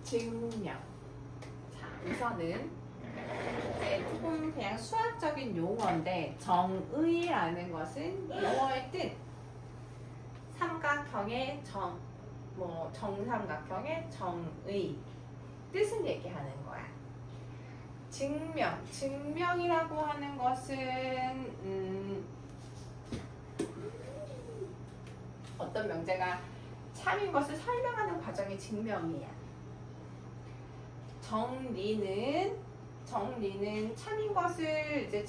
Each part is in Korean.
증명. 자, 우선은 이제 조금 그냥 수학적인 용어인데 정의라는 것은 용어의 뜻. 삼각형의 정, 뭐 정삼각형의 정의 뜻을 얘기하는 거야. 증명, 증명이라고 하는 것은 어떤 명제가 참인 것을 설명하는 과정이 증명이야. 정리는 참인 것을 이제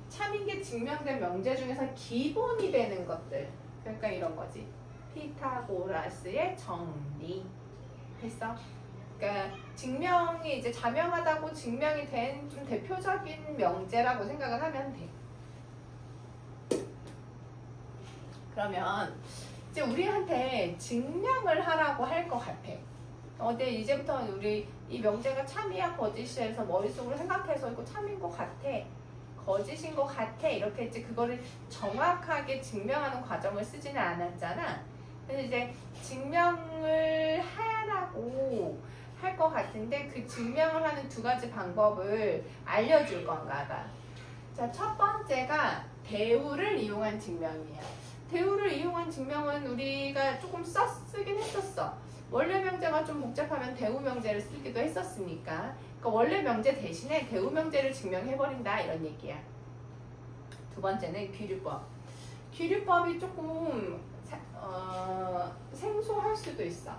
참인 게 증명된 명제 중에서 기본이 되는 것들. 그러니까 이런 거지. 피타고라스의 정리. 했어? 그러니까 증명이 이제 자명하다고 증명이 된 좀 대표적인 명제라고 생각을 하면 돼. 그러면 이제 우리한테 증명을 하라고 할 것 같아. 근데 이제부터 우리 이 명제가 참이야 거짓이야 해서 머릿속으로 생각해서 이거 참인 것 같아, 거짓인 것 같아 이렇게 이제 그거를 정확하게 증명하는 과정을 쓰지는 않았잖아. 그래서 이제 증명을 하라고 할 것 같은데 그 증명을 하는 두 가지 방법을 알려줄 건가 봐. 자, 첫 번째가 대우를 이용한 증명이에요. 대우를 이용한 증명은 우리가 조금 쓰긴 했었어. 원래 명제가 좀 복잡하면 대우 명제를 쓰기도 했었으니까. 그러니까 원래 명제 대신에 대우 명제를 증명해버린다 이런 얘기야. 두 번째는 귀류법. 귀류법이 조금 생소할 수도 있어.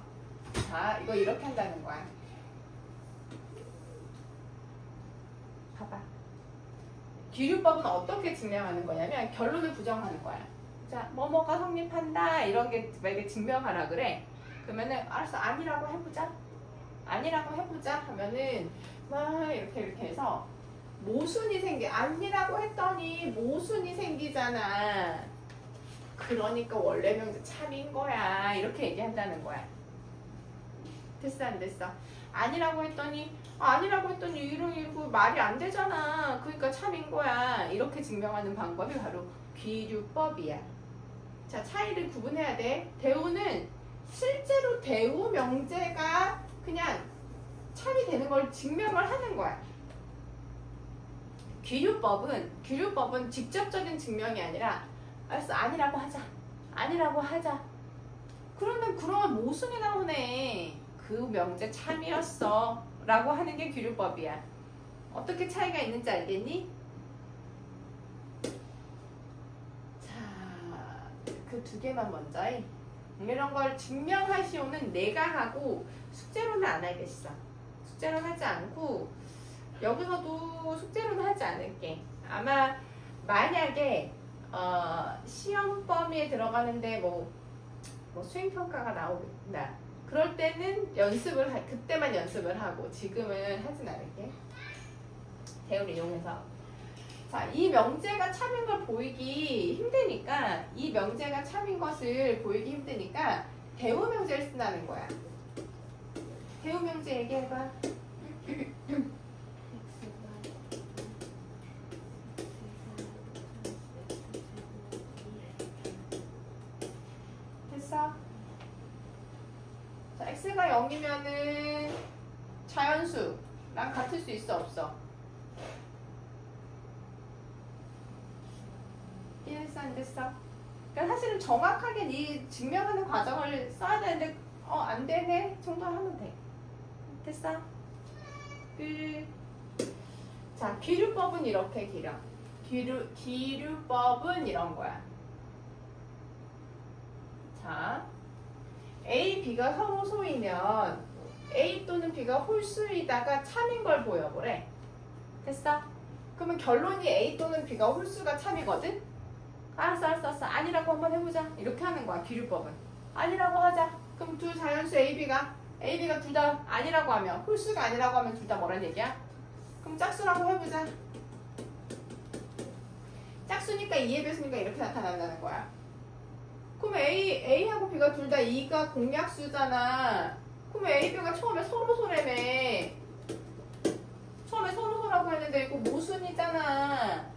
자, 이거 이렇게 한다는 거야. 봐봐. 귀류법은 어떻게 증명하는 거냐면 결론을 부정하는 거야. 자, 뭐뭐가 성립한다 이런 게 만약에 증명하라 그래. 그러면은 알았어, 아니라고 해보자. 아니라고 해보자 하면은 막 이렇게 해서 모순이 아니라고 했더니 모순이 생기잖아. 그러니까 원래 명제 참인 거야 이렇게 얘기한다는 거야. 됐어 안 됐어? 아니라고 했더니 이거 말이 안 되잖아. 그러니까 참인 거야 이렇게 증명하는 방법이 바로 귀류법이야. 자, 차이를 구분해야 돼. 대우는 실제로 대우 명제가 그냥 참이 되는 걸 증명을 하는 거야. 귀류법은 직접적인 증명이 아니라 알았어, 아니라고 하자. 그러면 모순이 나오네. 그 명제 참이었어 라고 하는 게 귀류법이야. 어떻게 차이가 있는지 알겠니? 자, 그 두 개만 먼저 해. 이런 걸 증명하시오는 내가 하고 숙제로는 안 하겠어. 숙제로는 하지 않고 여기서도 숙제로는 하지 않을게. 아마 만약에 시험 범위에 들어가는데 뭐 수행평가가 나오겠다. 그럴 때는 그때만 연습을 하고 지금은 하진 않을게. 대우를 이용해서. 자, 이 명제가 참인 걸 보이기 힘드니까 이 명제가 참인 것을 보이기 힘드니까 대우 명제를 쓴다는 거야. 대우 명제 얘기해봐. 됐어? 자, x가 0이면은 자연수랑 같을 수 있어 없어? 이해했어 안 됐어? 그러니까 사실은 정확하게 네 증명하는 과정을 써야 되는데 안 되네 정도 하면 돼. 됐어? 끝. 자, 귀류법은 이렇게 길어. 귀류법은 이런 거야. 자, A, B가 서로 소이면 A 또는 B가 홀수이다가 참인 걸 보여보래. 됐어? 그러면 결론이 A 또는 B가 홀수가 참이거든? 알았어. 아니라고 한번 해보자. 이렇게 하는 거야, 귀류법은. 아니라고 하자. 그럼 두 자연수 AB가 둘 다 아니라고 하면, 홀수가 아니라고 하면 둘 다 뭐란 얘기야? 그럼 짝수라고 해보자. 짝수니까 2의 배수니까 이렇게 나타난다는 거야. 그럼 A하고 B가 둘 다 2가 공약수잖아. 그럼 A, B가 처음에 서로소라며. 처음에 서로소라고 했는데 이거 모순이잖아.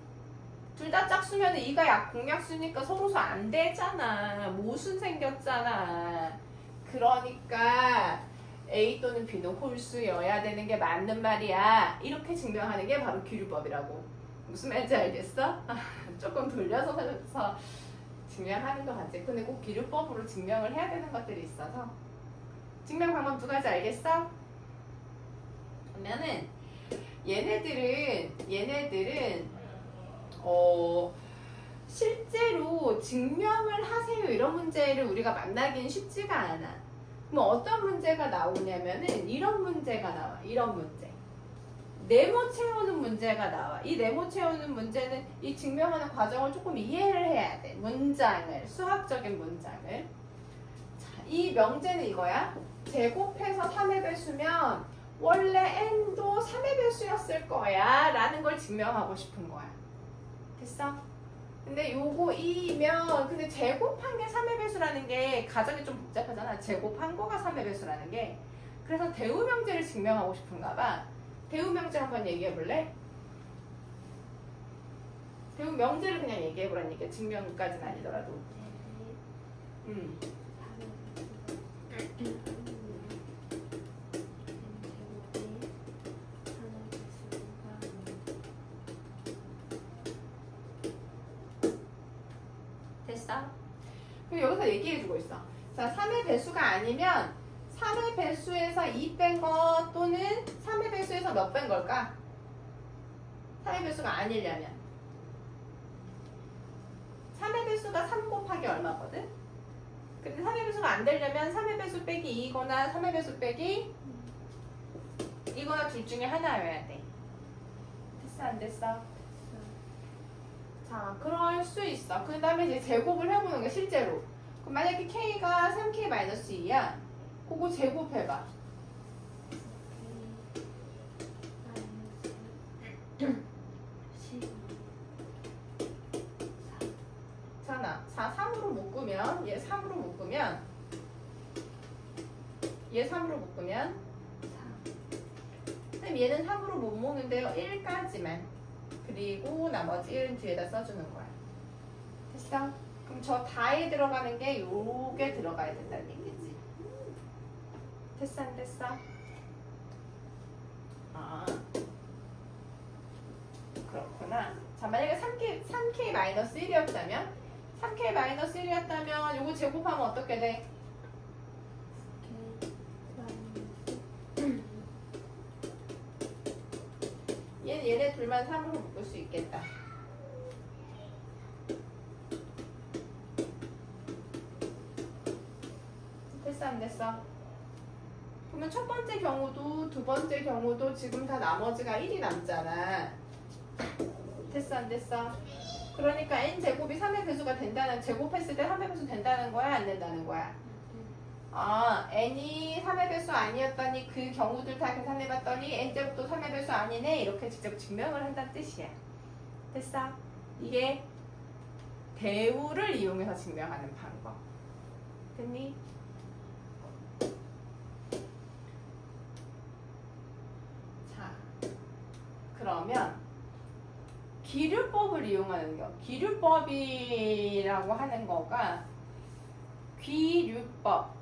둘 다 짝수면 2가 공약수니까 서로소 안 되잖아. 모순 생겼잖아. 그러니까 A 또는 B는 홀수여야 되는 게 맞는 말이야. 이렇게 증명하는 게 바로 기류법이라고. 무슨 말인지 알겠어? 조금 돌려서 증명하는 것 같지. 근데 꼭 기류법으로 증명을 해야 되는 것들이 있어서. 증명 방법 두 가지 알겠어? 그러면은 얘네들은 실제로 증명을 하세요 이런 문제를 우리가 만나기는 쉽지가 않아. 그럼 어떤 문제가 나오냐면은 이런 문제가 나와. 이런 문제. 네모 채우는 문제가 나와. 이 네모 채우는 문제는 이 증명하는 과정을 조금 이해를 해야 돼. 문장을, 수학적인 문장을. 자, 이 명제는 이거야. 제곱해서 3의 배수면 원래 n도 3의 배수였을 거야 라는 걸 증명하고 싶은 거야. 됐어? 근데 요거 2면 근데 제곱한 게 3의 배수라는 게 가정이 좀 복잡하잖아. 제곱한 거가 3의 배수라는 게. 그래서 대우명제를 증명하고 싶은가 봐. 대우명제 한번 얘기해 볼래? 대우명제를 그냥 얘기해 보라는 얘기야. 증명까지는 아니더라도. 됐어? 그럼 여기서 얘기해주고 있어. 자, 3의 배수가 아니면 3의 배수에서 2 뺀 거 또는 3의 배수에서 몇 뺀 걸까? 3의 배수가 아니려면 3의 배수가 3 곱하기 얼마거든? 근데 3의 배수가 안 되려면 3의 배수 빼기 2거나 3의 배수 빼기 이거나 둘 중에 하나여야 돼. 됐어 안 됐어? 자, 그럴 수 있어. 그 다음에 이제 제곱을 해보는 게 실제로. 그럼 만약에 K가 3K-2야. 그거 제곱해봐. 자, 3으로 묶으면, 얘 3으로 묶으면, 그럼 얘는 3으로 못 묶는데요. 1까지만. 그리고 나머지 1은 뒤에다 써주는 거야. 됐어? 그럼 저 다에 들어가는 게 요게 들어가야 된다는 얘기지. 됐어 안 됐어? 아 그렇구나. 자, 만약에 3K-1이었다면 3K-1이었다면 요거 제곱하면 어떻게 돼? 얘네 둘만 3으로 묶을 수 있겠다. 됐어 안 됐어? 그러면 첫 번째 경우도 두 번째 경우도 지금 다 나머지가 1이 남잖아. 됐어 안 됐어? 그러니까 n제곱이 3의 배수가 된다는, 제곱했을 때 3의 배수 된다는 거야 안 된다는 거야? 아, n이 3의 배수 아니었더니 그 경우들 다 계산해봤더니 n제곱도 3의 배수 아니네 이렇게 직접 증명을 한다는 뜻이야. 됐어? 이게 대우를 이용해서 증명하는 방법. 됐니? 자, 그러면 기류법을 이용하는 거. 기류법이라고 하는 거가 귀류법.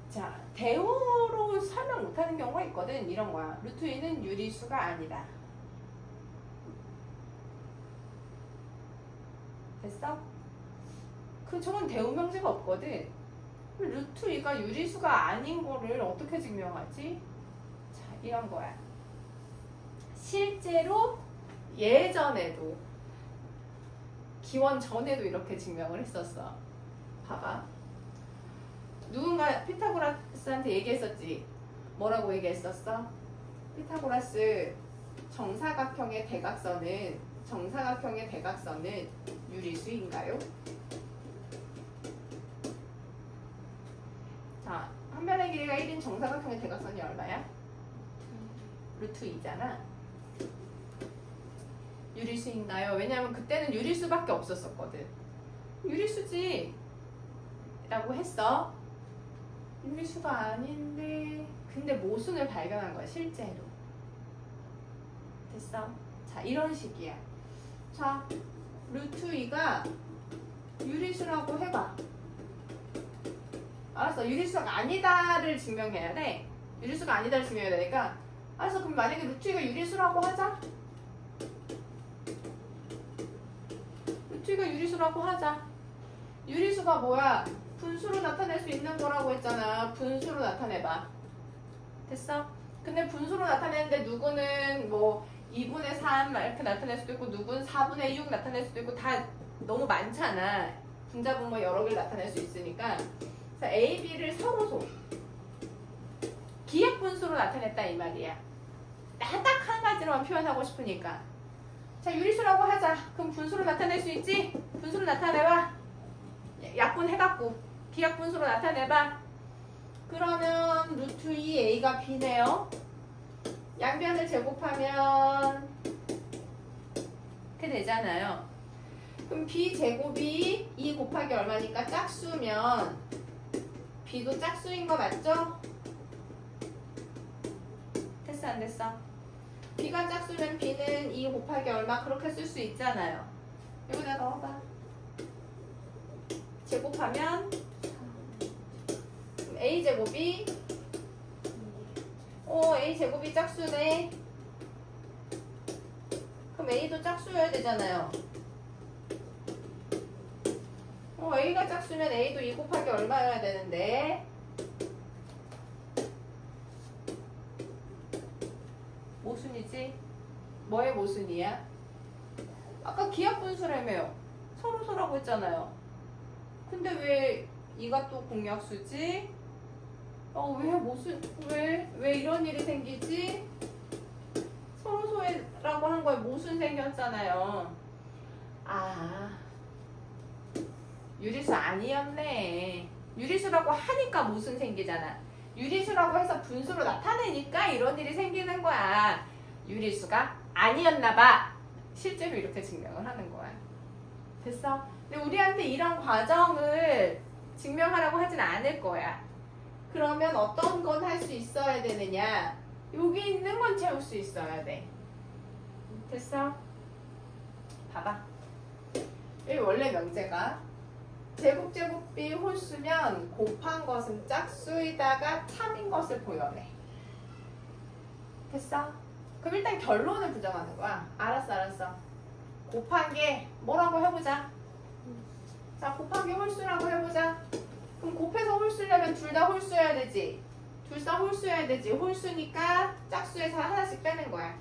자, 대우로 설명 못하는 경우가 있거든. 이런 거야. 루트 2는 유리수가 아니다. 됐어? 저건 대우 명제가 없거든. 루트 2가 유리수가 아닌 거를 어떻게 증명하지? 자, 이런 거야. 실제로 예전에도 기원 전에도 이렇게 증명을 했었어. 봐봐. 누군가 피타고라스한테 얘기했었지. 뭐라고 얘기했었어? 피타고라스 정사각형의 대각선은 유리수인가요? 자, 한 변의 길이가 1인 정사각형의 대각선이 얼마야? 루트 2잖아. 유리수인가요? 왜냐하면 그때는 유리수밖에 없었거든. 유리수지 라고 했어. 유리수가 아닌데 근데 모순을 발견한 거야 실제로. 됐어? 자, 이런 식이야. 자, 루트 2가 유리수라고 해봐. 알았어. 유리수가 아니다를 증명해야 돼. 유리수가 아니다를 증명해야 되니까. 알았어. 그럼 만약에 루트 2가 유리수라고 하자. 루트 2가 유리수라고 하자. 유리수가 뭐야? 분수로 나타낼 수 있는 거라고 했잖아. 분수로 나타내봐. 됐어? 근데 분수로 나타내는데 누구는 뭐 2분의 3 이렇게 나타낼 수도 있고 누구는 4분의 6 나타낼 수도 있고 다 너무 많잖아. 분자분 뭐 여러 개를 나타낼 수 있으니까. 그래서 A, B를 서로소 기억분수로 나타냈다 이 말이야. 딱 한 가지로만 표현하고 싶으니까. 자, 유리수라고 하자. 그럼 분수로 나타낼 수 있지? 분수로 나타내봐. 약분해갖고 기억분수로 나타내봐. 그러면 루트 2a가 b네요. 양변을 제곱하면 이렇게 되잖아요. 그럼 b제곱이 2 곱하기 얼마니까 짝수면 b도 짝수인 거 맞죠? 됐어 안 됐어? b가 짝수면 b는 2 곱하기 얼마 그렇게 쓸 수 있잖아요. 여기다 넣어봐. 제곱하면 a제곱이 a제곱이 짝수네. 그럼 a도 짝수여야 되잖아요. a가 짝수면 a도 2 곱하기 얼마여야 되는데 모순이지? 뭐의 모순이야? 아까 기하분수라며요. 서로서라고 했잖아요. 근데 왜 2가 또 공약수지? 왜 이런 일이 생기지? 서로소라고 한 거에 모순 생겼잖아요. 아, 유리수 아니었네. 유리수라고 하니까 모순 생기잖아. 유리수라고 해서 분수로 나타내니까 이런 일이 생기는 거야. 유리수가 아니었나봐. 실제로 이렇게 증명을 하는 거야. 됐어? 근데 우리한테 이런 과정을 증명하라고 하진 않을 거야. 그러면 어떤 건 할 수 있어야 되느냐? 여기 있는 건 채울 수 있어야 돼. 됐어? 봐봐. 여기 원래 명제가 제곱제곱비 홀수면 곱한 것은 짝수이다가 참인 것을 보여내. 됐어? 그럼 일단 결론을 부정하는 거야. 알았어. 곱한 게 뭐라고 해보자. 자, 곱한 게 홀수라고 해보자. 그럼 곱해서 홀수려면 둘 다 홀수여야 되지. 둘 다 홀수여야 되지. 홀수니까 짝수에서 하나씩 빼는 거야.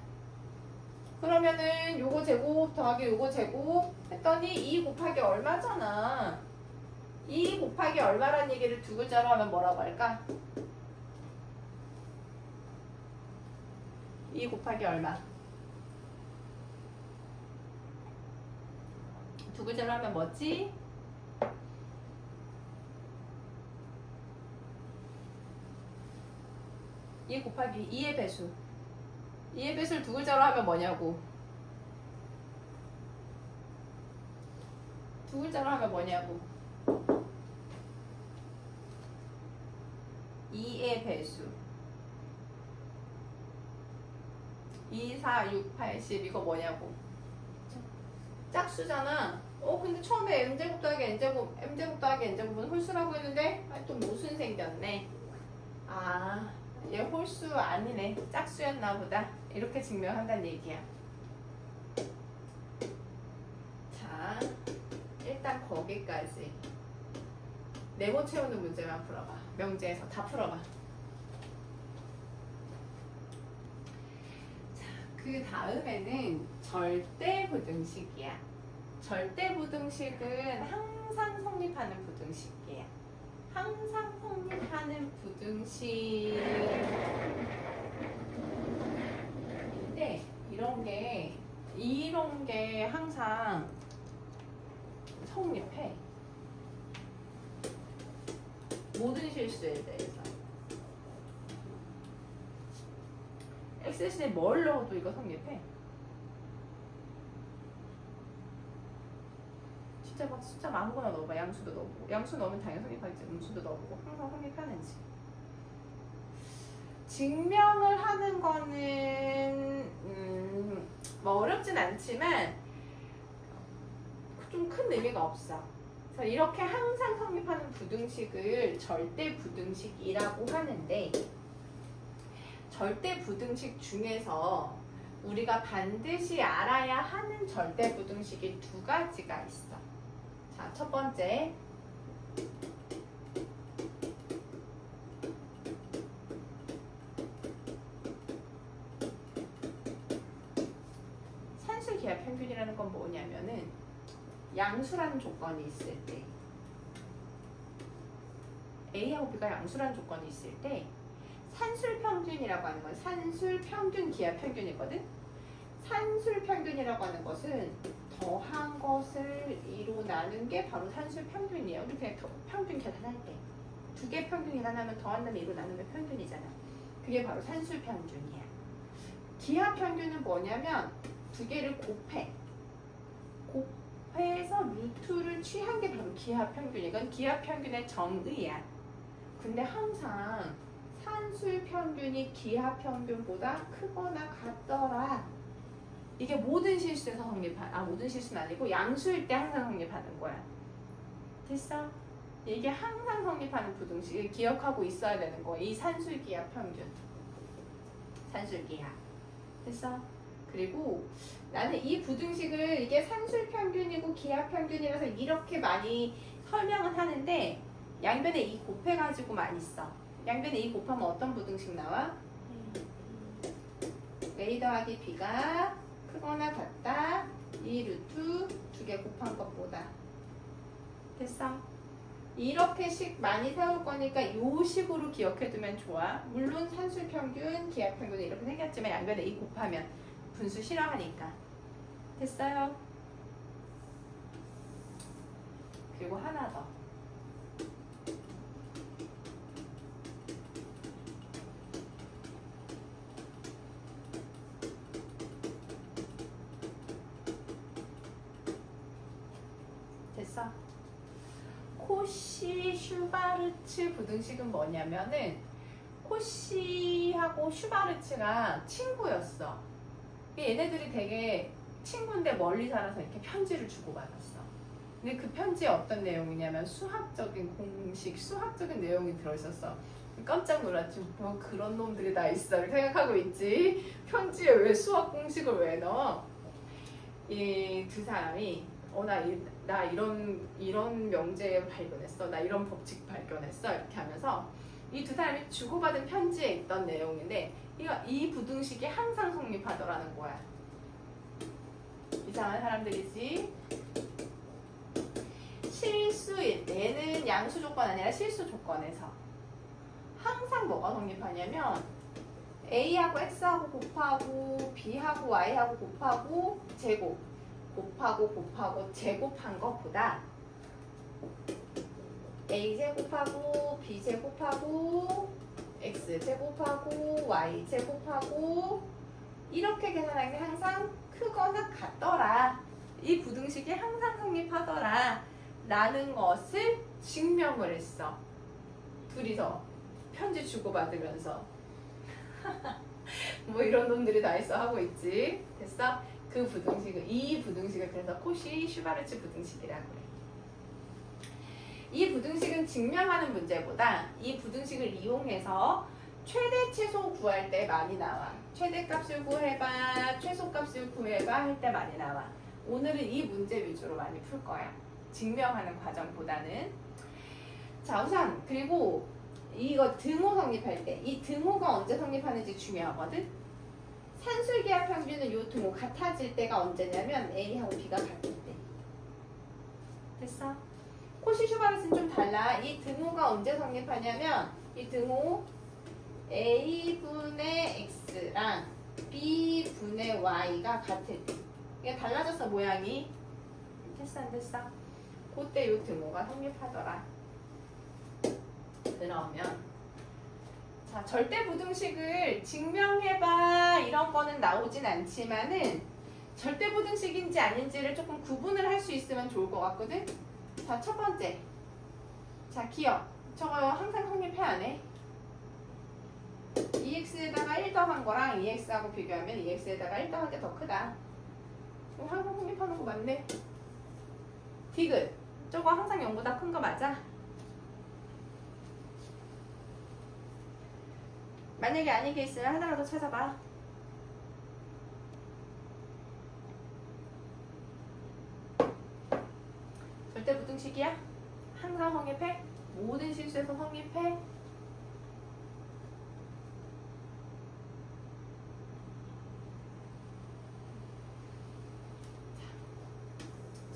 그러면은 요거 제곱 더하기 요거 제곱 했더니 2 곱하기 얼마잖아. 2 곱하기 얼마란 얘기를 두 글자로 하면 뭐라고 할까? 2 곱하기 얼마? 두 글자로 하면 뭐지? 2 곱하기 2의 배수. 2의 배수를 두 글자로 하면 뭐냐고. 두 글자로 하면 뭐냐고. 2의 배수. 2, 4, 6, 80 이거 뭐냐고. 짝수잖아. 근데 처음에 m제곱 더하기 n제곱, m제곱 더하기 n제곱은 홀수라고 했는데 또 모순 생겼네. 아, 얘 홀수 아니네. 짝수였나 보다. 이렇게 증명한다는 얘기야. 자, 일단 거기까지. 네모 채우는 문제만 풀어봐. 명제에서 다 풀어봐. 자, 그 다음에는 절대부등식이야. 절대부등식은 항상 성립하는 부등식이야. 항상 성립하는 부등식인데 이런 게 항상 성립해. 모든 실수에 대해서. 엑셀시에 뭘 넣어도 이거 성립해. 진짜 막 숫자 아무거나 넣어봐. 양수도 넣어보고. 양수 넣으면 당연히 성립하겠지. 음수도 넣어보고. 항상 성립하는지. 증명을 하는 거는 뭐 어렵진 않지만 좀 큰 의미가 없어. 그래서 이렇게 항상 성립하는 부등식을 절대 부등식이라고 하는데, 절대 부등식 중에서 우리가 반드시 알아야 하는 절대 부등식이 두 가지가 있어. 자, 첫 번째. 산술 기하 평균이라는 건 뭐냐면은 양수라는 조건이 있을 때, A하고 B가 양수라는 조건이 있을 때 산술 평균이라고 하는 건 산술 평균 기하 평균이거든. 산술 평균이라고 하는 것은 더한 것을 2로 나눈 게 바로 산술 평균이에요. 우리 그냥 평균 계산할 때 두 개 평균 계산하면 더한 다음에 2로 나누면 평균이잖아. 그게 바로 산술 평균이야. 기하 평균은 뭐냐면 두 개를 곱해서 루트를 취한 게 바로 기하 평균이야. 이건 기하 평균의 정의야. 근데 항상 산술 평균이 기하 평균보다 크거나 같더라. 이게 모든 실수에서 모든 실수는 아니고 양수일 때 항상 성립하는 거야. 됐어? 이게 항상 성립하는 부등식을 기억하고 있어야 되는 거야. 이 산술 기하 평균. 산술 기하. 됐어? 그리고 나는 이 부등식을 이게 산술 평균이고 기하 평균이라서 이렇게 많이 설명을 하는데 양변에 2 곱해가지고 많이 써. 양변에 2 곱하면 어떤 부등식 나와? A 더하기 B가 크거나 같다. 2 루트 2개 곱한 것보다. 됐어? 이렇게씩 많이 세울 거니까 이 식으로 기억해두면 좋아. 물론 산술 평균, 기하 평균은 이렇게 생겼지만 양변에 2 곱하면 분수 싫어하니까. 됐어요? 그리고 하나 더. 됐어? 코시 슈바르츠 부등식은 뭐냐면은 코시하고 슈바르츠가 친구였어. 얘네들이 되게 친구인데 멀리 살아서 이렇게 편지를 주고받았어. 근데 그 편지에 어떤 내용이냐면 수학적인 공식, 수학적인 내용이 들어있었어. 깜짝 놀랐지. 뭐 그런 놈들이 다 있어 이렇게 생각하고 있지. 편지에 왜 수학 공식을 왜 넣어? 이 두 사람이 나 이런 명제 발견했어. 나 이런 법칙 발견했어. 이렇게 하면서 이 두 사람이 주고받은 편지에 있던 내용인데 이 부등식이 항상 성립하더라는 거야. 이상한 사람들이지. 실수일 때는 양수 조건 아니라 실수 조건에서 항상 뭐가 성립하냐면 A하고 X하고 곱하고 B하고 Y하고 곱하고 제곱 곱하고 제곱한 것보다 A제곱하고 B제곱하고 X제곱하고 Y제곱하고 이렇게 계산하는 게 항상 크거나 같더라. 이 부등식이 항상 성립하더라 라는 것을 증명을 했어. 둘이서 편지 주고받으면서 뭐 이런 놈들이 다 있어 하고 있지. 됐어? 이 부등식을 그래서 코시 슈바르츠 부등식이라고 그래. 이 부등식은 증명하는 문제보다 이 부등식을 이용해서 최대 최소 구할 때 많이 나와. 최대값을 구해봐, 최소값을 구해봐 할 때 많이 나와. 오늘은 이 문제 위주로 많이 풀 거야. 증명하는 과정보다는. 자, 우선 그리고 이거 등호 성립할 때 이 등호가 언제 성립하는지 중요하거든. 산술기하 평균은 이 등호 같아질 때가 언제냐면 A하고 B가 같을 때. 됐어? 코시 슈바르츠는 좀 달라. 이 등호가 언제 성립하냐면 이 등호 A분의 X랑 B분의 Y가 같을 때. 이게 달라졌어 모양이. 됐어 안 됐어? 그때 이 등호가 성립하더라. 그러면 자, 절대 부등식을 증명해봐 이런 거는 나오진 않지만은 절대 부등식인지 아닌지를 조금 구분을 할 수 있으면 좋을 것 같거든. 자, 첫 번째. 자, 기억. 저거 항상 성립해야 하네. 2x에다가 1 더한 거랑 2x하고 비교하면 2x에다가 1 더한 게 더 크다. 항상 성립하는 거 맞네. 디귿. 저거 항상 0보다 큰 거 맞아? 만약에 아닌 게 있으면 하나라도 찾아봐. 절대 부등식이야? 항상 성립해? 모든 실수에서 성립해?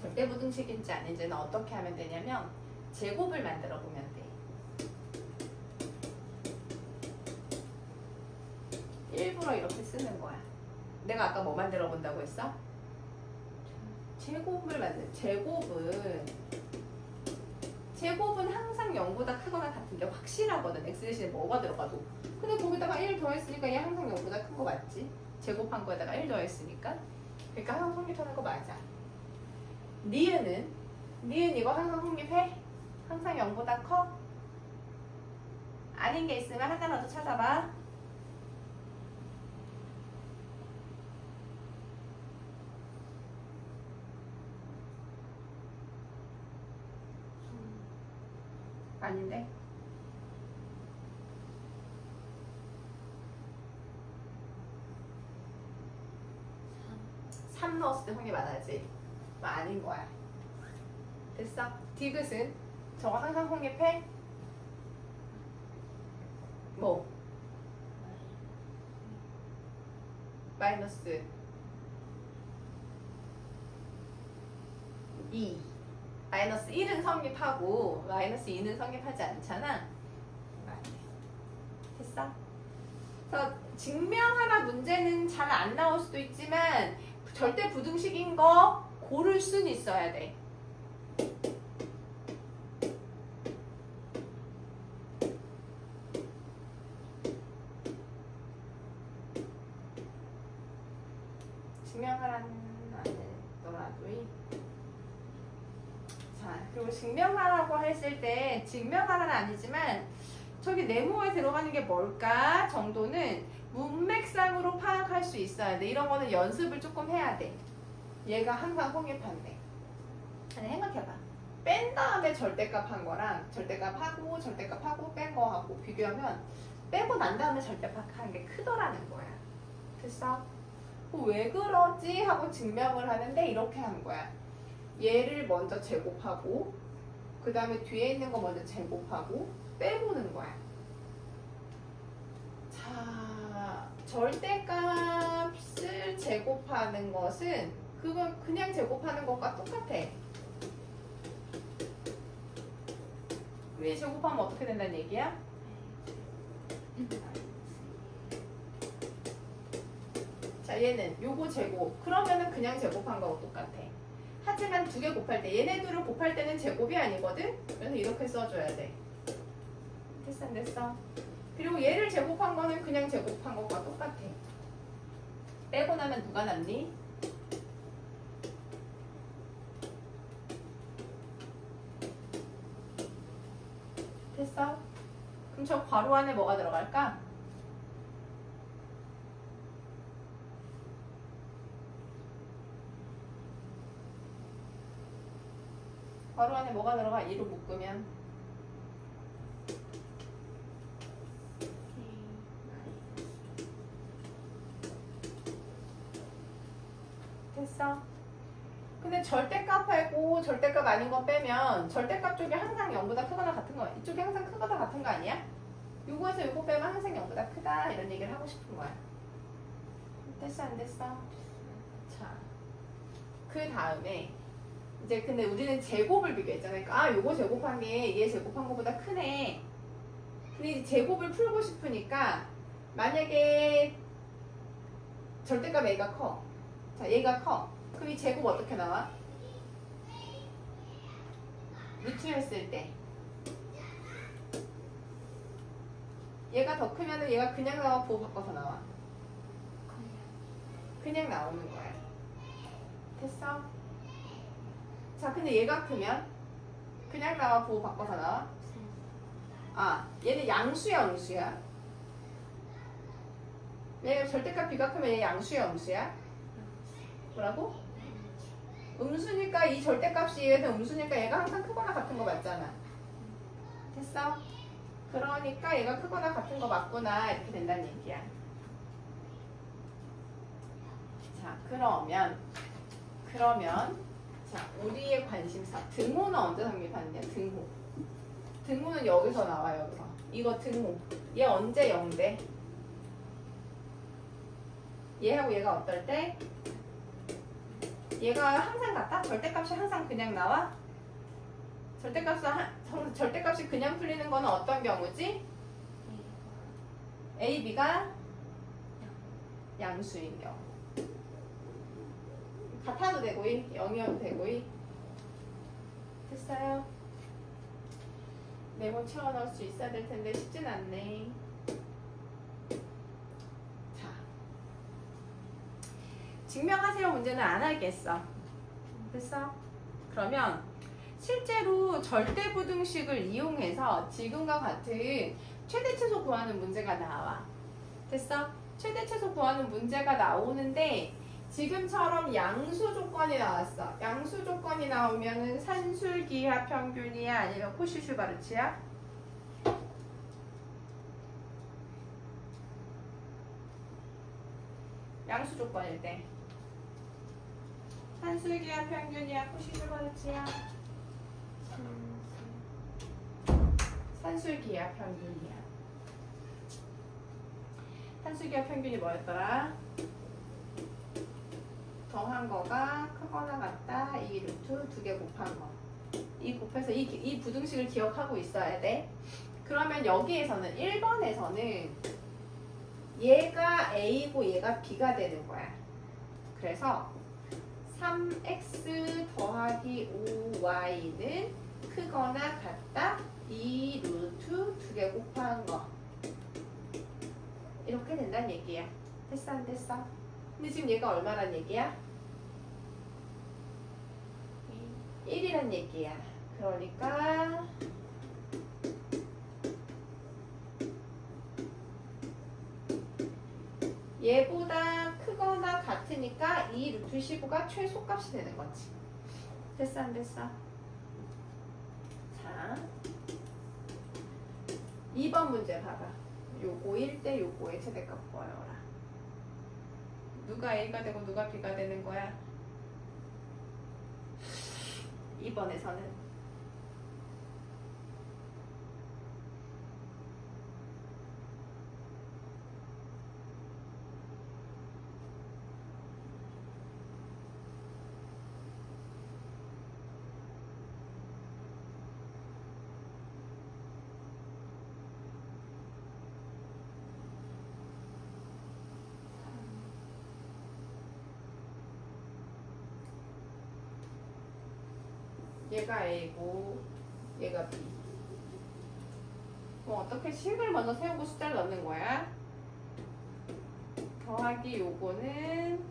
절대 부등식인지 아닌지는 어떻게 하면 되냐면 제곱을 만들어 보면 돼. 일부러 이렇게 쓰는 거야. 내가 아까 뭐 만들어 본다고 했어? 제곱을 만들. 제곱은 항상 0보다 크거나 같은 게 확실하거든. x 대신에 뭐가 들어가도. 근데 거기다가 1 더했으니까 얘 항상 0보다 큰 거 맞지? 제곱한 거에다가 1 더했으니까. 그러니까 항상 성립하는 거 맞아. 니은 이거 항상 성립해? 항상 0보다 커? 아닌 게 있으면 하나라도 찾아봐. 아닌데? 3 넣었을 때 성립 안 하지? 아닌 거야. 됐어? 디귿은 저거 항상 성립해? 뭐? 마이너스 2. 마이너스 1은 성립하고 마이너스 2는 성립하지 않잖아. 됐어? 그래서 증명하라 문제는 잘 안 나올 수도 있지만 절대 부등식인 거 고를 수는 있어야 돼. 증명하라는 아니더라도 자, 그리고 증명하라고 했을 때 증명하라는 아니지만 저기 네모에 들어가는 게 뭘까 정도는 문맥상으로 파악할 수 있어야 돼. 이런 거는 연습을 조금 해야 돼. 얘가 항상 성립한대. 아니 생각해봐. 뺀 다음에 절대값 한 거랑 절대값하고 뺀 거하고 비교하면 빼고 난 다음에 절대값 하는 게 크더라는 거야. 됐어? 왜 그러지? 하고 증명을 하는데 이렇게 하는 거야. 얘를 먼저 제곱하고 그 다음에 뒤에 있는 거 먼저 제곱하고 빼보는 거야. 자, 절대값을 제곱하는 것은 그건 그냥 제곱하는 것과 똑같아. 왜 제곱하면 어떻게 된다는 얘기야? 자, 얘는 요거 제곱. 그러면은 그냥 제곱한 거하고 똑같아. 하지만 두 개 곱할 때 얘네 둘을 곱할 때는 제곱이 아니거든? 그래서 이렇게 써줘야 돼. 됐어 안 됐어? 그리고 얘를 제곱한 거는 그냥 제곱한 것과 똑같아. 빼고 나면 누가 남니? 됐어? 그럼 저 괄호 안에 뭐가 들어갈까? 괄호 안에 뭐가 들어가? 2로 묶으면 됐어? 근데 절대값하고 절대값 아닌 거 빼면 절대값 쪽이 항상 0보다 크거나 같은 거 이쪽이 항상 크거나 같은 거 아니야? 요거에서 요거 빼면 항상 0보다 크다 이런 얘기를 하고 싶은 거야. 됐어 안 됐어? 자, 그 다음에 이제 근데 우리는 제곱을 비교했잖아요. 아, 요거 제곱한 게 얘 제곱한 거보다 크네. 근데 이제 제곱을 풀고 싶으니까 만약에 절대값 A가 커. 자, 얘가 커. 그럼 이 제곱 어떻게 나와? 루트 했을 때 얘가 더 크면은 얘가 그냥 나와 부호 바꿔서 나와? 그냥 나오는 거야. 됐어? 자, 근데 얘가 크면 그냥 나와 부호 바꿔서 나와? 아, 얘는 양수야 음수야? 얘 절대값 B가 크면 얘 양수야 음수야? 뭐라고? 음수니까 이 절대값이 얘는 음수니까 얘가 항상 크거나 같은 거 맞잖아. 됐어? 그러니까 얘가 크거나 같은 거 맞구나 이렇게 된다는 얘기야. 자, 그러면 자, 우리의 관심사 등호는 언제 성립하느냐? 등호는 여기서 나와요. 여기서. 이거 등호. 얘 언제 0돼? 얘하고 얘가 어떨 때? 얘가 항상 같다? 절대값이 항상 그냥 나와? 절대값이 그냥 풀리는 거는 어떤 경우지? A, B가 양수인 경우. 같아도 되고 0이어도 되고 됐어요? 네모 채워넣을 수 있어야 될 텐데 쉽진 않네. 자, 증명하세요 문제는 안 하겠어. 됐어? 그러면 실제로 절대부등식을 이용해서 지금과 같은 최대최소 구하는 문제가 나와. 됐어? 최대최소 구하는 문제가 나오는데 지금처럼 양수 조건이 나왔어. 양수 조건이 나오면은 산술기하 평균이야? 아니면 코시슈바르츠야? 양수 조건일 때 산술기하 평균이야? 코시슈바르츠야? 산술기하 평균이야. 산술기하 평균이 뭐였더라? 더한 거가 크거나 같다. 이 루트 2개 곱한 거. 이 곱해서 이 부등식을 기억하고 있어야 돼. 그러면 여기에서는 1번에서는 얘가 A고 얘가 B가 되는 거야. 그래서 3x 더하기 5y는 크거나 같다. 이 루트 2개 곱한 거. 이렇게 된다는 얘기야. 됐어 안 됐어? 근데 지금 얘가 얼마란 얘기야? 1이란 얘기야. 그러니까 얘보다 크거나 같으니까 이 루트 15가 최소값이 되는 거지. 됐어 안 됐어? 자, 2번 문제 봐봐. 요거 1대 요거의 최대값 구하여라. 누가 A가 되고 누가 B가 되는 거야? 2번에서는 얘가 A고 얘가 B. 그럼 어떻게 식을 먼저 세우고 숫자를 넣는 거야? 더하기 요거는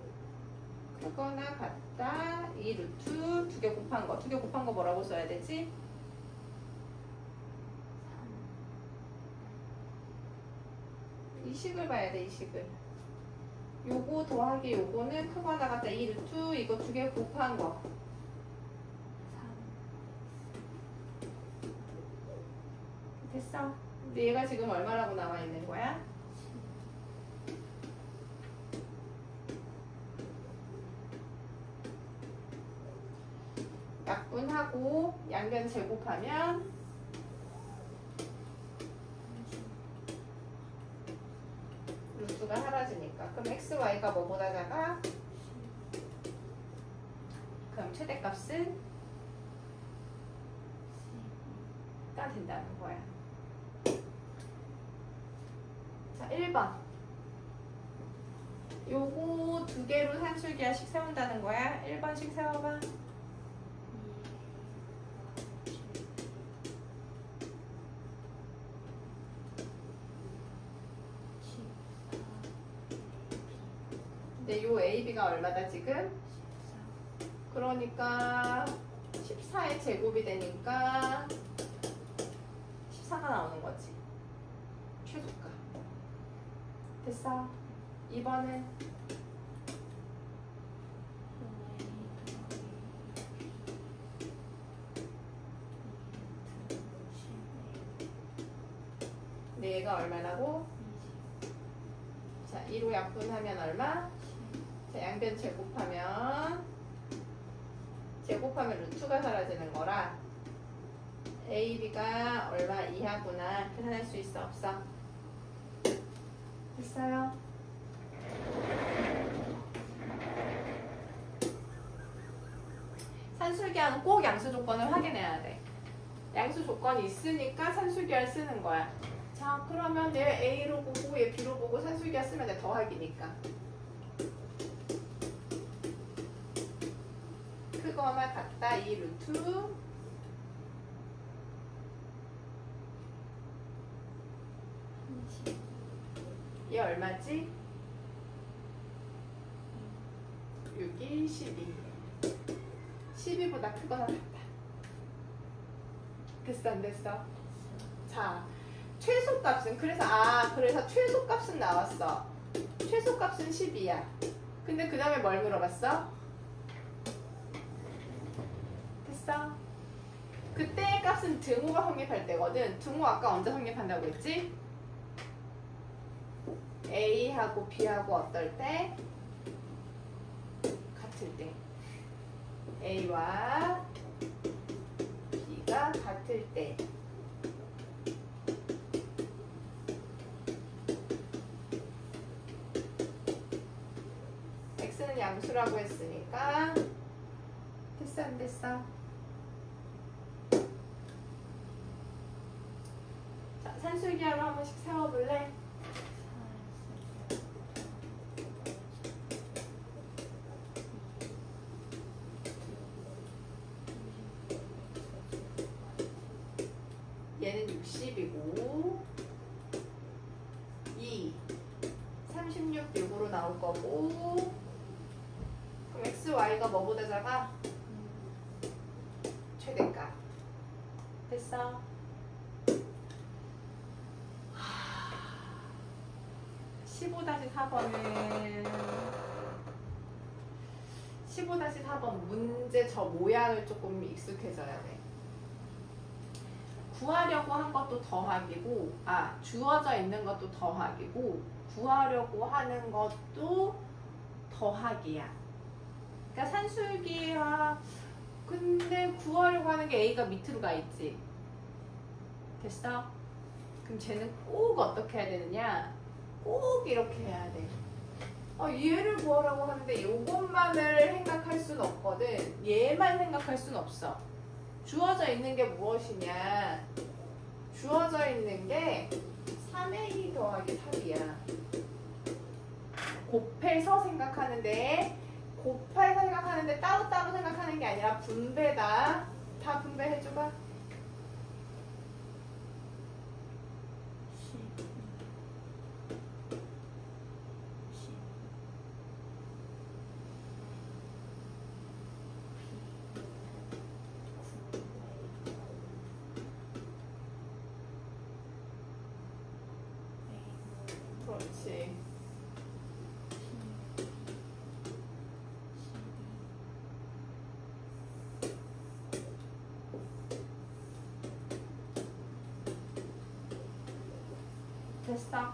크거나 같다. 이 루트 2개 곱한 거. 2개 곱한 거 뭐라고 써야 되지? 이 식을 봐야 돼. 이 식을. 요거 더하기 요거는 크거나 같다. 이 루트 이거 2개 곱한 거. 됐어? 근데 얘가 지금 얼마라고 나와 있는 거야? 약분하고 양변 제곱하면 루트가 사라지니까. 그럼 x, y가 뭐보다 작아? 그럼 최대값은 가 된다는 거야. 자, 1번. 요거 2개로 산술기하씩 세운다는 거야. 1번씩 세워봐. 근데 요 AB가 얼마다 지금? 그러니까 14의 제곱이 되니까 14가 나오는 거지. 최소값. 됐어? 2번은 근데 얘가 얼마라고? 자, 2로 약분하면 얼마? 자, 양변 제곱하면 루트가 사라지는 거라 A, B가 얼마 이하구나 계산할 수 있어 없어? 됐어요? 산술기하는 꼭 양수 조건을 확인해야 돼. 양수 조건이 있으니까 산술기하를 쓰는 거야. 자, 그러면 얘 A로 보고 얘 B로 보고 산술기하 쓰면 돼. 더하기니까. 크거나 같다 2 루트 얘 얼마지? 6이 12 12보다 크거나 같다. 됐어 안 됐어? 자, 최소값은 그래서 최소값은 나왔어. 최소값은 10이야. 근데 그 다음에 뭘 물어봤어? 됐어? 그때 값은 등호가 성립할 때거든. 등호 아까 언제 성립한다고 했지? A하고 B하고 어떨 때? 같을 때. A와 B가 같을 때. X는 양수라고 했으니까 됐어 안 됐어? 자, 산술기하로 한 번씩 세워볼래? 얘는 60이고 2 36 6으로 나올 거고 그럼 x, y가 뭐보다 작아? 최대값. 됐어? 15-4번 문제 저 모양을 조금 익숙해져야 돼. 구하려고 한 것도 더하기고 주어져 있는 것도 더하기고 구하려고 하는 것도 더하기야. 그러니까 산술기야. 근데 구하려고 하는 게 A가 밑으로 가 있지. 됐어? 그럼 쟤는 꼭 어떻게 해야 되느냐? 꼭 이렇게 해야 돼. 얘를 구하라고 하는데 이것만을 생각할 수는 없거든. 얘만 생각할 수는 없어. 주어져 있는 게 무엇이냐? 주어져 있는 게 3A 더하기 3이야. 곱해서 생각하는데 따로따로 생각하는 게 아니라 분배다. 다 분배해줘봐. 그렇지. 됐어.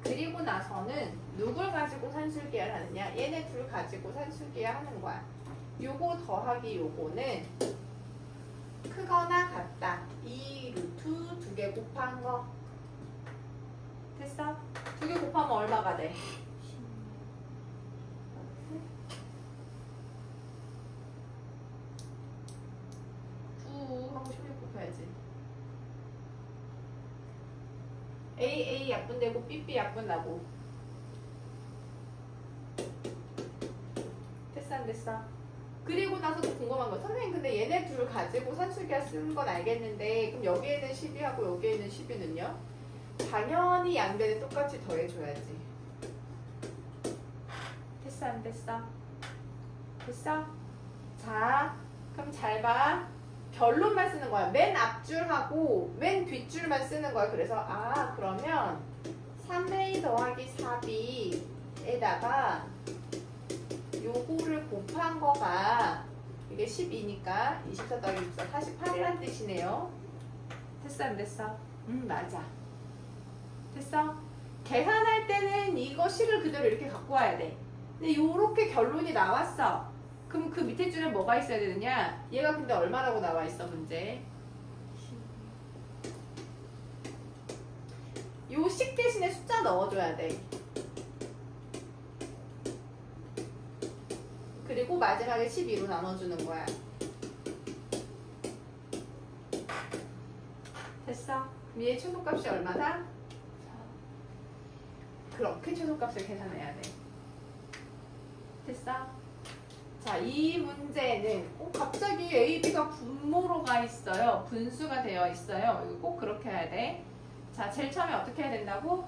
그리고 나서는 누굴 가지고 산술기하를 하느냐? 얘네 둘 가지고 산술기하 하는 거야. 요거 더하기 요거는 크거나 같다. 2 루트 2개 곱한 거. 됐어? 2개 곱하면 얼마가 돼? 9하고 16 곱해야지. A 약분되고 B 약분나고. 됐어 안 됐어? 그리고 나서도 궁금한 거. 선생님 근데 얘네 둘 가지고 산술기하 쓰는 건 알겠는데 그럼 여기에는 12하고 여기에는 12는요? 당연히 양변에 똑같이 더해줘야지. 됐어 안 됐어? 됐어? 자, 그럼 잘 봐. 결론만 쓰는 거야. 맨 앞줄하고 맨 뒷줄만 쓰는 거야. 그래서 그러면 3A 더하기 4B에다가 요거를 곱한 거가 이게 12니까 24 더하기 64 48이란 뜻이네요. 됐어 안 됐어? 맞아. 됐어? 계산할 때는 이거 식을 그대로 이렇게 갖고 와야 돼. 근데 요렇게 결론이 나왔어. 그럼 그 밑에 줄에 뭐가 있어야 되느냐? 얘가 근데 얼마라고 나와 있어, 문제? 요 식 대신에 숫자 넣어줘야 돼. 그리고 마지막에 12로 나눠주는 거야. 됐어? 그럼 얘 최소값이 얼마다? 그렇게 최소값을 계산해야 돼. 됐어? 자, 이 문제는 갑자기 A, B가 분모로 가 있어요. 분수가 되어 있어요. 이거 꼭 그렇게 해야 돼. 자, 제일 처음에 어떻게 해야 된다고?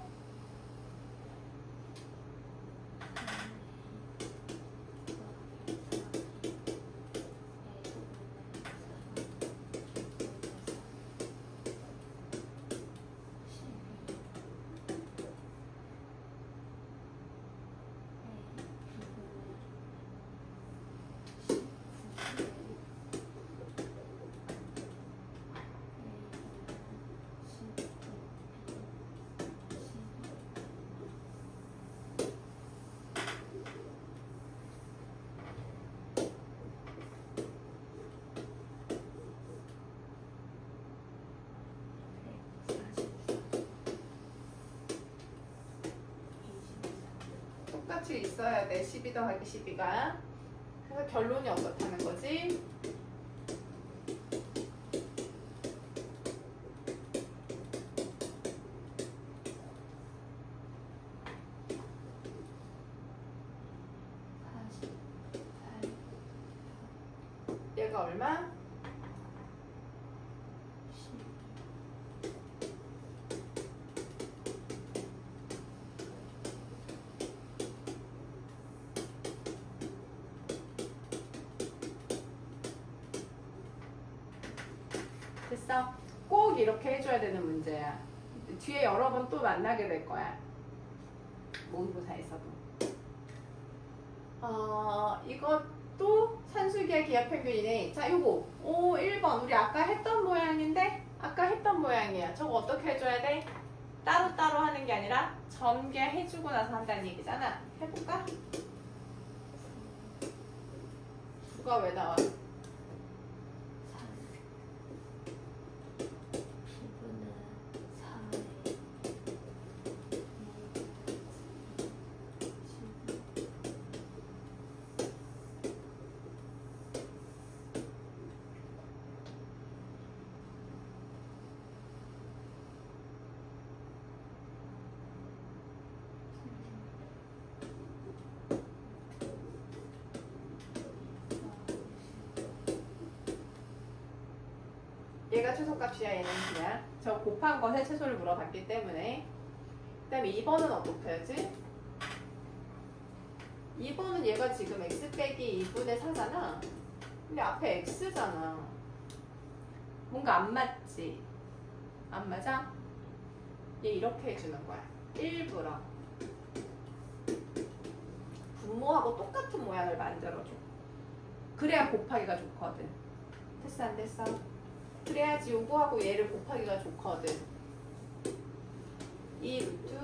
똑같이 있어야 돼. 12 더하기 12가. 그래서 결론이 어떻다는 거지? 얘가 얼마? 됐어? 꼭 이렇게 해줘야 되는 문제야. 뒤에 여러 번 또 만나게 될 거야. 모의고사에서도. 이것도 산술기하 기하평균이네. 자, 요거 1번 우리 아까 했던 모양인데 아까 했던 모양이야. 저거 어떻게 해줘야 돼? 따로따로 하는 게 아니라 전개해주고 나서 한다는 얘기잖아. 해볼까? 누가 왜 나와? 얘가 최소값이야, 얘는 그냥. 저 곱한 것의 최소를 물어봤기 때문에. 그 다음에 2번은 어떻게 해야지? 2번은 얘가 지금 x 빼기 2분의 4잖아. 근데 앞에 x잖아. 뭔가 안 맞지? 안 맞아? 얘 이렇게 해주는 거야. 일부러. 분모하고 똑같은 모양을 만들어줘. 그래야 곱하기가 좋거든. 됐어, 안 됐어? 그래야지 요거하고 얘를 곱하기가 좋거든. 이 루트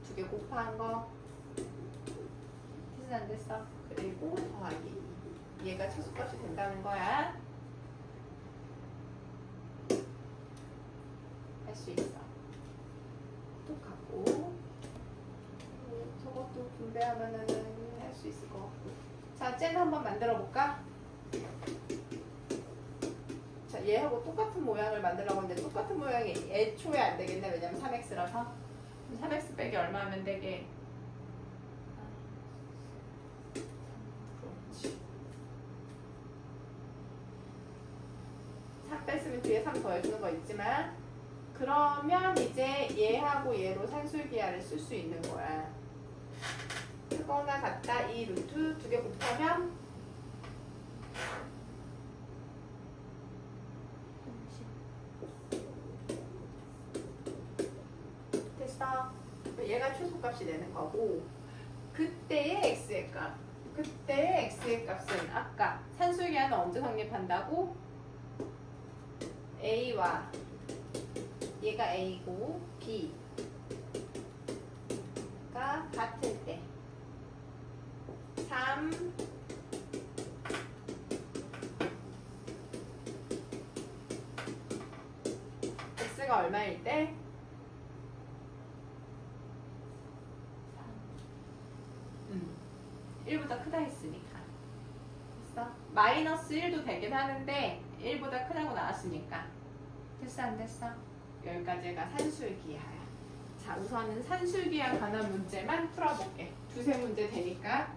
두 개 곱한 거. 됐어, 안 됐어? 그리고 더하기. 얘가 최소값이 된다는 거야. 할 수 있어. 똑같고. 저것도 분배하면은 할 수 있을 것 같고. 자, 쟤는 한번 만들어 볼까? 자, 얘하고 똑같은 모양을 만들려고 하는데 똑같은 모양이 애초에 안 되겠네. 왜냐면 3x라서. 3x 빼기 얼마 하면 되게. 그렇지. 3 뺐으면 뒤에 3 더해주는 거 있지만, 그러면 이제 얘하고 얘로 산술기하를 쓸 수 있는 거야. 크거나 같다. 이 루트 두 개 곱하면 됐어. 얘가 최소값이 되는 거고, 그때의 x의 값. 그때의 x의 값은 아까 산술기하는 언제 성립한다고? a와 얘가 a고 b y가 같을 때 3 x가 얼마일 때? 1보다 크다 했으니까 됐어? 마이너스 1도 되긴 하는데 1보다 크다고 나왔으니까 됐어 안 됐어? 여기까지가 산술기하야. 자, 우선은 산술기하 관한 문제만 풀어볼게. 두세 문제 되니까.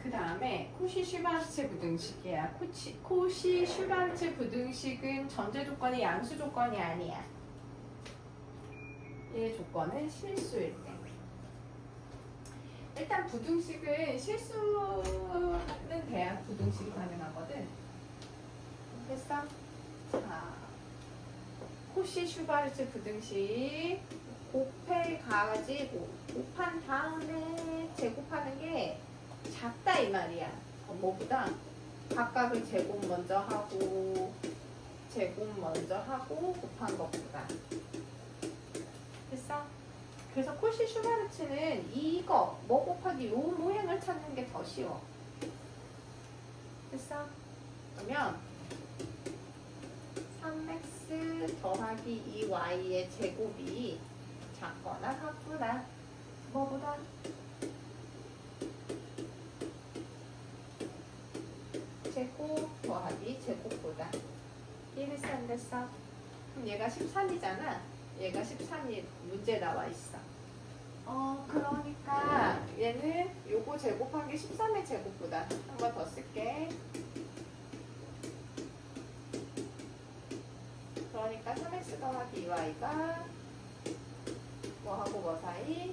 그 다음에 코시-슈바르츠 부등식이야. 코시-슈바르츠 부등식은 전제 조건이 양수 조건이 아니야. 이 조건은 실수일 때. 일단 부등식은 실수는 돼야 부등식이 가능하거든. 됐어? 자, 코시-슈바르츠 부등식 곱해가지고 곱한 다음에 제곱하는 게 작다 이 말이야. 뭐보다 각각을 제곱 먼저 하고 제곱 먼저 하고 곱한 것보다. 됐어? 그래서 코시-슈바르츠는 이거 뭐 곱하기 요 모행을 찾는 게 더 쉬워. 됐어? 그러면 3x 더하기 2y의 제곱이 작거나 같구나. 뭐보다? 제곱 더하기 제곱보다. 이해됐어 안 됐어? 그럼 얘가 13이잖아. 얘가 13이 문제 나와 있어. 그러니까 얘는 요거 제곱한 게 13의 제곱보다. 한 번 더 쓸게. 그러니까 3x 더하기 2y가 뭐하고 뭐 사이?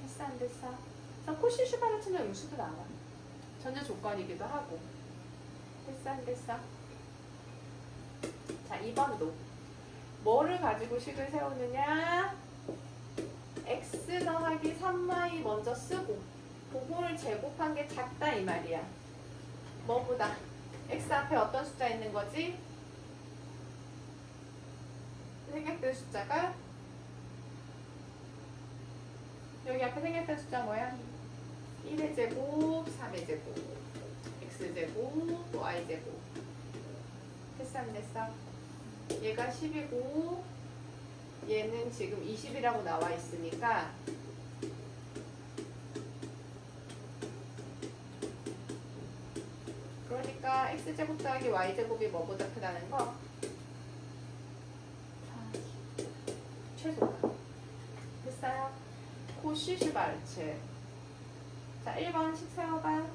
됐어 안 됐어? 그래서 코시-슈바르츠는 음수도 나와. 전제 조건이기도 하고. 됐어 안 됐어? 자, 2번도 뭐를 가지고 식을 세우느냐? x 더하기 3y 먼저 쓰고 그거를 제곱한 게 작다 이 말이야. 뭐보다? x 앞에 어떤 숫자 있는 거지? 생략된 숫자가 여기 앞에 생략된 숫자 뭐야? 1의 제곱, 3의 제곱, x제곱, y제곱. 됐어 안 됐어? 얘가 10이고 얘는 지금 20이라고 나와 있으니까 그러니까 x제곱 더하기 y제곱이 뭐보다 크다는 거? 최소가. 됐어요? 코시-슈바르츠. 자, 1번씩 세워봐.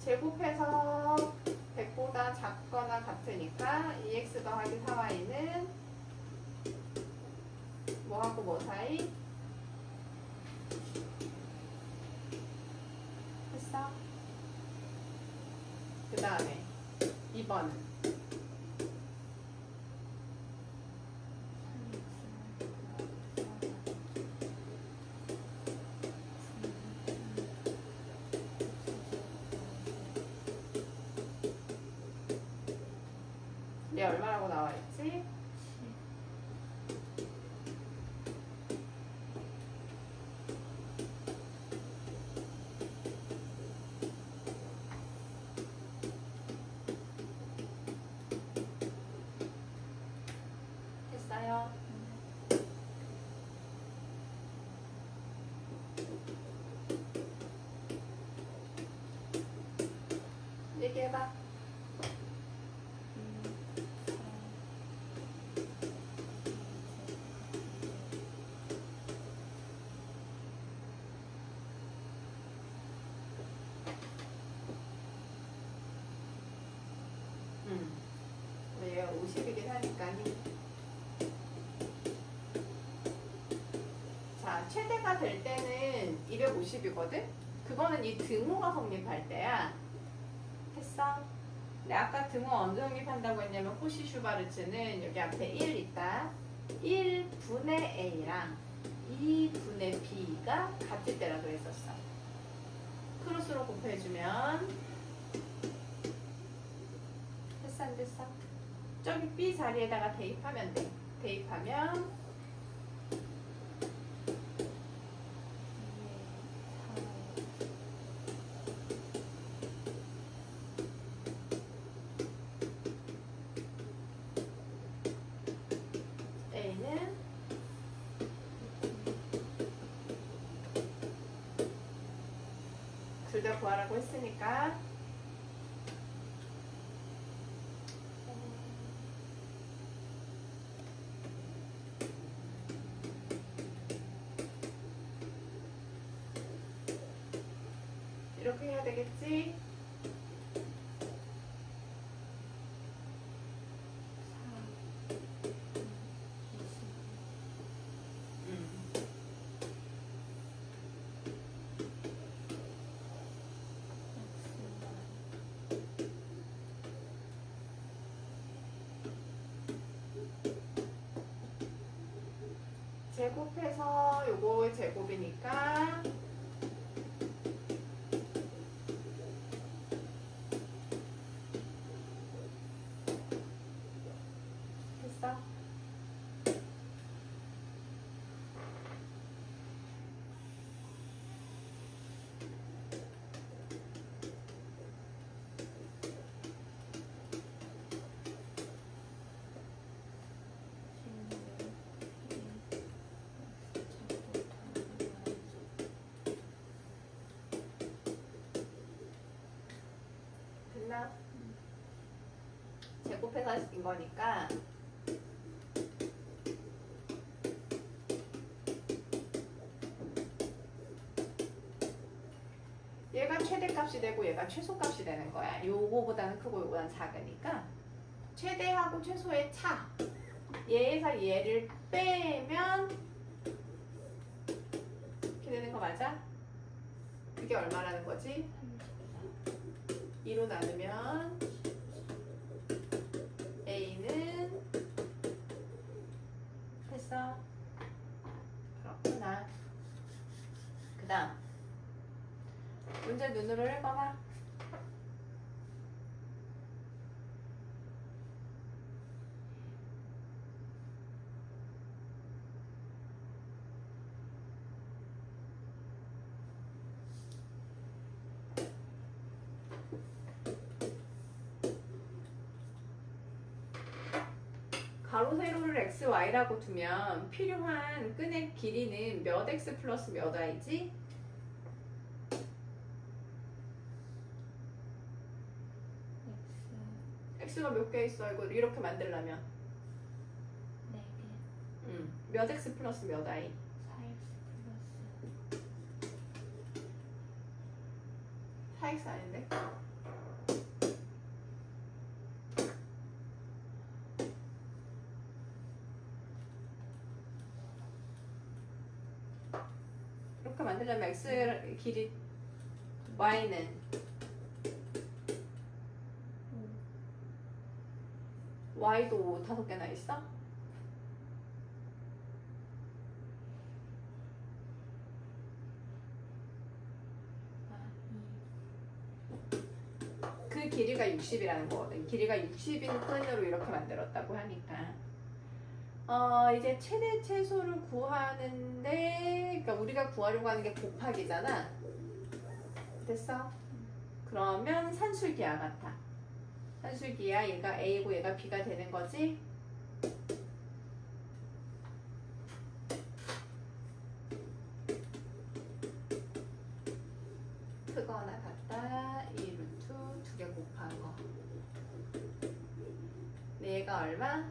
제곱해서 100보다 작거나 같으니까 2x 더하기 4y는 뭐하고 뭐 사이? 됐어? 그 다음에 2번은 얘 얼마라고 나와 있지? 됐어요? 얘기해봐. 얘가 50이긴 하니까. 자, 최대가 될 때는 250이거든? 그거는 이 등호가 성립할 때야. 했어? 근데 아까 등호 언제 성립한다고 했냐면 코시-슈바르츠는 여기 앞에 1 있다. 1분의 A랑 2분의 B가 같을 때라고 했었어. 크로스로 곱해주면 됐어 안 됐어? 저기 B 자리에다가 대입하면 돼. 대입하면 A는 둘 다 구하라고 했으니까 이렇게 해야 되겠지? 제곱해서 요거의 제곱이니까 됐어? 됐나? 제곱해서 인 거니까 얘가 최대값이 되고 얘가 최소값이 되는 거야. 요거보다는 크고 요거보다는 작으니까 최대하고 최소의 차, 얘에서 얘를 빼면 이렇게 되는 거 맞아? 그게 얼마라는 거지? 2로 나누면 A는 됐어? 그렇구나. 그 다음 문제 눈으로 읽어봐. 가로 세로를 x, y라고 두면 필요한 끈의 길이는 몇 x 플러스 몇 y지? x가 몇 개 있어? 이거 이렇게 만들려면 4개. 몇 x 플러스 몇 y? 4x 플러스 4x 아닌데? 이렇게 만들려면 x 길이 y는 y도 5개나 있어? 그 길이가 60이라는 거거든. 길이가 60인 끈으로 이렇게 만들었다고 하니까 이제 최대 최소를 구하는데, 그러니까 우리가 구하려고 하는 게 곱하기잖아. 됐어? 그러면 산술기하 같아. 산술기하 얘가 A고 얘가 B가 되는 거지. 크거나 같다. 2 루트 2개 곱한 거. 얘가 얼마?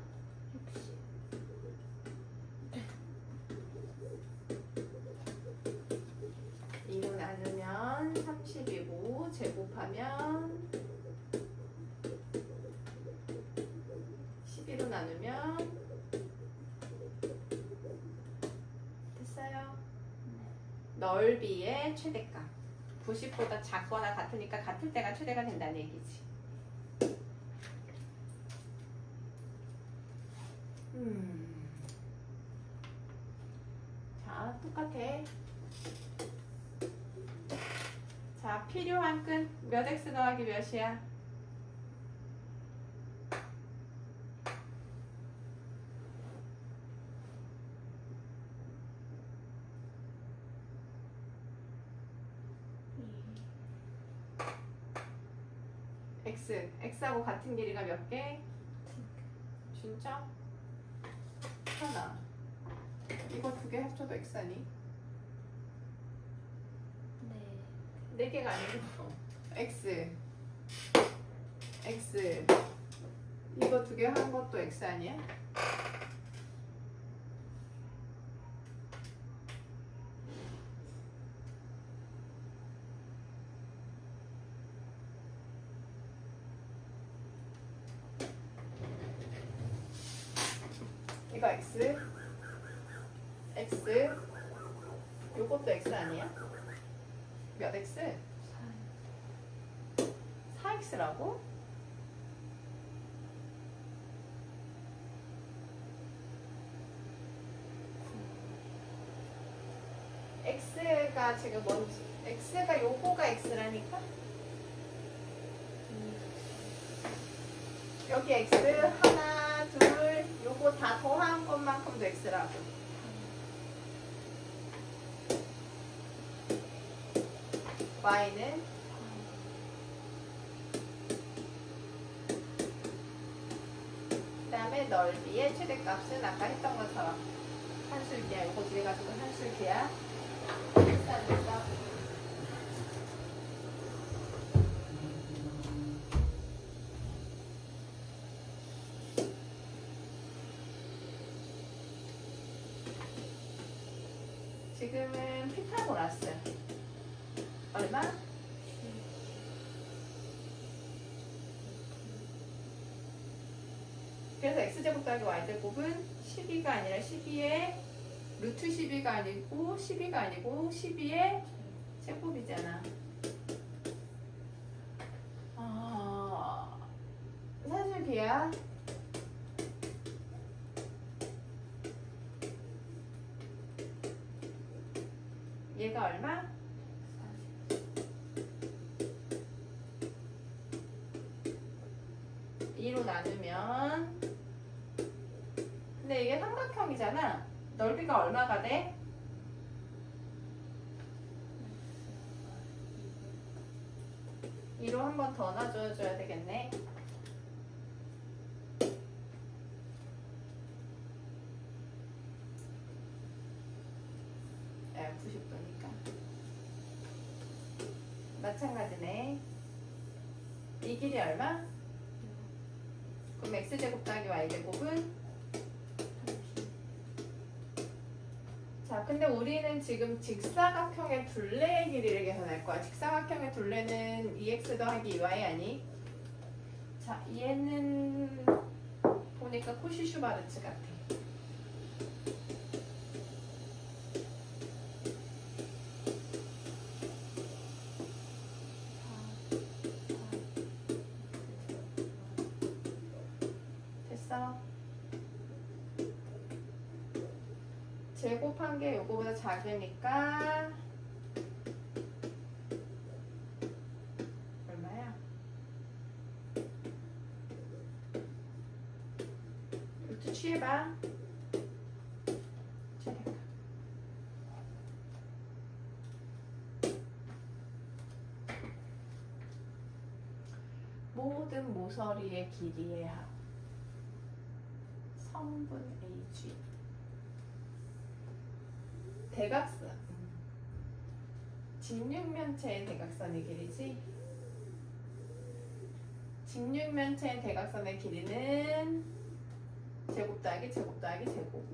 2로 나누면 30이고 제곱하면 12로 나누면 됐어요? 넓이의 최대값 90보다 작거나 같으니까 같을 때가 최대가 된다는 얘기지. 자, 똑같아. 자, 필요한 끈 몇 x 더하기 몇이야? x하고 같은 길이가 몇 개? 진짜? 하나. 이거 두 개 합쳐도 x 아니? 네. 네 개가 아니고 x 이거 두 개 한 것도 x 아니야? 이거 x 요것도 x 아니야? 몇 x? 4x라고? x가 지금 뭔지 x가 요거가 x라니까? 여기 x 하나 둘 요거 다 더한 것만큼도 x라고. y는 그 다음에 넓이의 최대값은 아까 했던 것처럼 한술기야. 요거 뒤에 가지고 한술기야. 됐어. 지금은 피타고라스 얼마? 그래서 x제곱 더하기 y제곱은 12가 아니라 12의 루트 12가 아니고 12가 아니고 12의 제곱이잖아. 사실 걔야. 얘가 얼마? 2로 나누면 근데 이게 삼각형이잖아. 넓이가 얼마가 돼? 2로 한 번 더 놔줘야 되겠네. 야, 90도니까 마찬가지네. 이 길이 얼마? 그럼 x제곱 더하기 y제곱은? 자, 근데 우리는 지금 직사각형의 둘레의 길이를 계산할 거야. 직사각형의 둘레는 2x 더하기 2y 아니? 자, 얘는 보니까 코시-슈바르츠 같아. 됐어? 제곱한 게 요거보다 작으니까 얼마야? 루트 취해봐. 취해봐. 모든 모서리의 길이의 합 성분 AG 대각선 직육면체의 대각선의 길이지. 직육면체의 대각선의 길이는 제곱 더하기 제곱 더하기 제곱.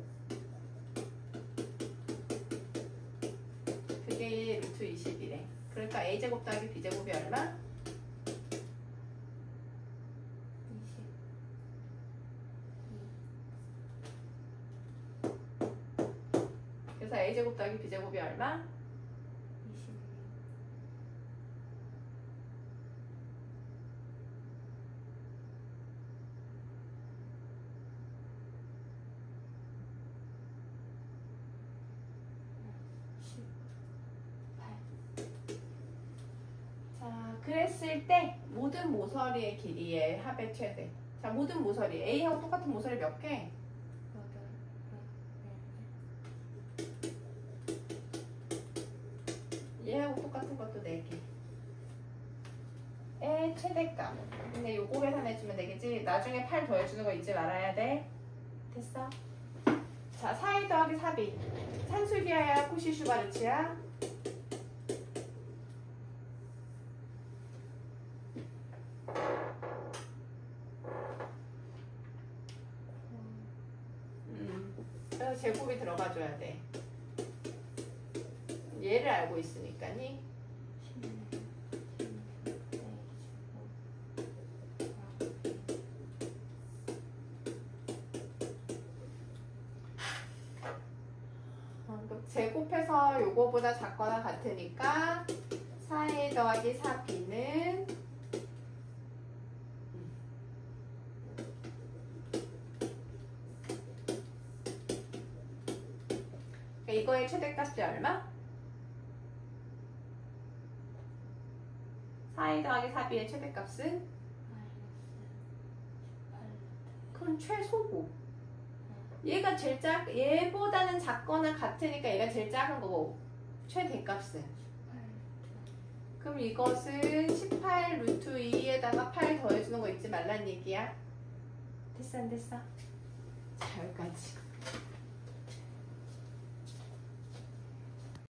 그게 루트 20이래. 그러니까 a제곱 더하기 b제곱이 얼마? 20. 그래서 a제곱 더하기 b제곱이 얼마? 20. 자, 그랬을 때 모든 모서리의 길이의 합의 최대. 자, 모든 모서리 A하고 똑같은 모서리 몇 개? 얘하고 똑같은 것도 4개. 의 최대값. 근데 요거 계산해주면 되겠지? 나중에 8 더해주는 거 잊지 말아야 돼. 됐어? 자, 4이 더하기 4b. 산술기하야 코시-슈바르츠야? 그래서 제곱이 들어가줘야 돼. 얘를 알고 있으니까니. 제곱해서 요거보다 작거나 같으니까 4a 더하기 4b는 이거의 최대값이 얼마? 4a 더하기 4b의 최대값은? 그건 최소고 얘가 제일 얘보다는 작거나 같으니까 얘가 제일 작은 거고 최대값은 그럼 이것은 18 루트 2에다가 8 더해주는 거 잊지 말란 얘기야. 됐어 안 됐어? 자 여기까지.